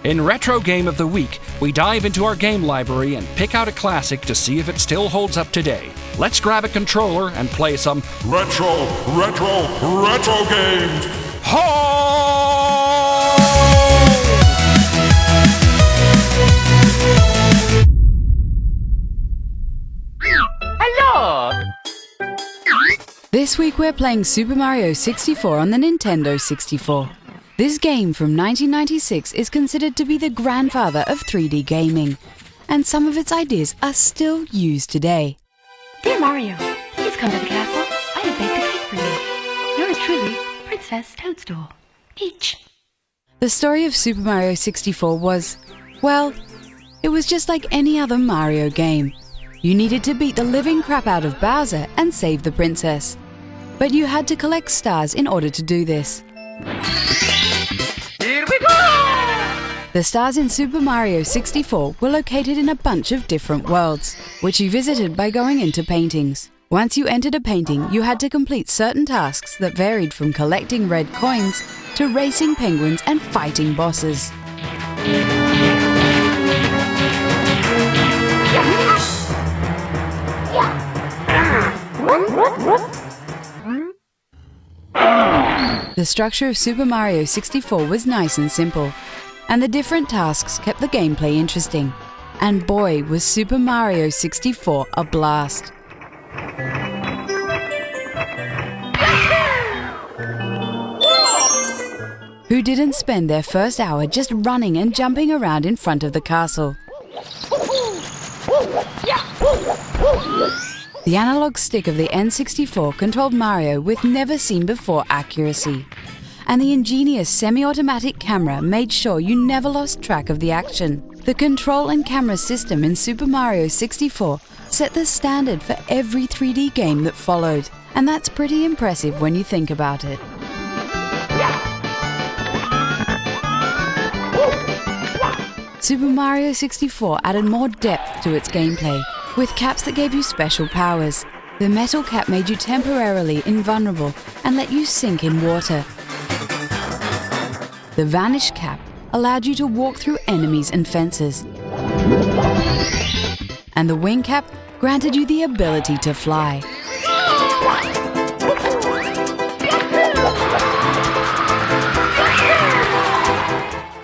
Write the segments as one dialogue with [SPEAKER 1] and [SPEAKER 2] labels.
[SPEAKER 1] In Retro Game of the Week, we dive into our game library and pick out a classic to see if it still holds up today. Let's grab a controller and play some retro games.
[SPEAKER 2] Hello!
[SPEAKER 3] This week we're playing Super Mario 64 on the Nintendo 64. This game from 1996 is considered to be the grandfather of 3D gaming, and some of its ideas are still used today.
[SPEAKER 2] Dear Mario, please come to the castle. I have baked a cake for you. Yours truly, Princess Toadstool. Peach.
[SPEAKER 3] The story of Super Mario 64 was, well, it was just like any other Mario game. You needed to beat the living crap out of Bowser and save the princess. But you had to collect stars in order to do this.
[SPEAKER 2] Here we go!
[SPEAKER 3] The stars in Super Mario 64 were located in a bunch of different worlds, which you visited by going into paintings. Once you entered a painting, you had to complete certain tasks that varied from collecting red coins to racing penguins and fighting bosses. The structure of Super Mario 64 was nice and simple, and the different tasks kept the gameplay interesting. And boy, was Super Mario 64 a blast! Who didn't spend their first hour just running and jumping around in front of the castle? The analog stick of the N64 controlled Mario with never-seen-before accuracy, and the ingenious semi-automatic camera made sure you never lost track of the action. The control and camera system in Super Mario 64 set the standard for every 3D game that followed, and that's pretty impressive when you think about it. Super Mario 64 added more depth to its gameplay, with caps that gave you special powers. The metal cap made you temporarily invulnerable and let you sink in water. The vanish cap allowed you to walk through enemies and fences. And the wing cap granted you the ability to fly.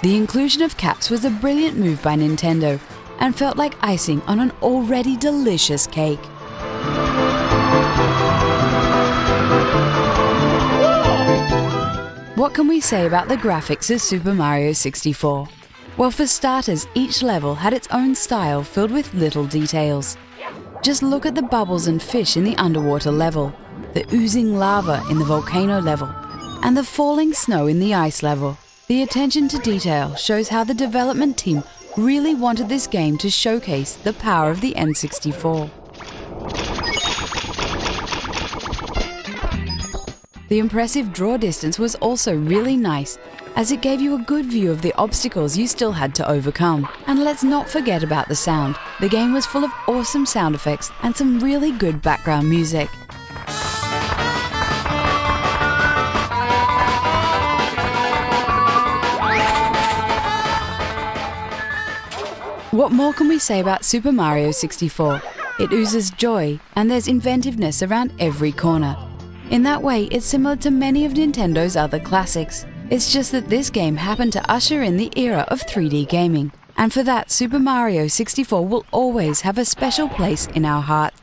[SPEAKER 3] The inclusion of caps was a brilliant move by Nintendo and felt like icing on an already delicious cake. What can we say about the graphics of Super Mario 64? Well, for starters, each level had its own style filled with little details. Just look at the bubbles and fish in the underwater level, the oozing lava in the volcano level, and the falling snow in the ice level. The attention to detail shows how the development team really wanted this game to showcase the power of the N64. The impressive draw distance was also really nice, as it gave you a good view of the obstacles you still had to overcome. And let's not forget about the sound. The game was full of awesome sound effects and some really good background music. What more can we say about Super Mario 64? It oozes joy, and there's inventiveness around every corner. In that way, it's similar to many of Nintendo's other classics. It's just that this game happened to usher in the era of 3D gaming. And for that, Super Mario 64 will always have a special place in our hearts.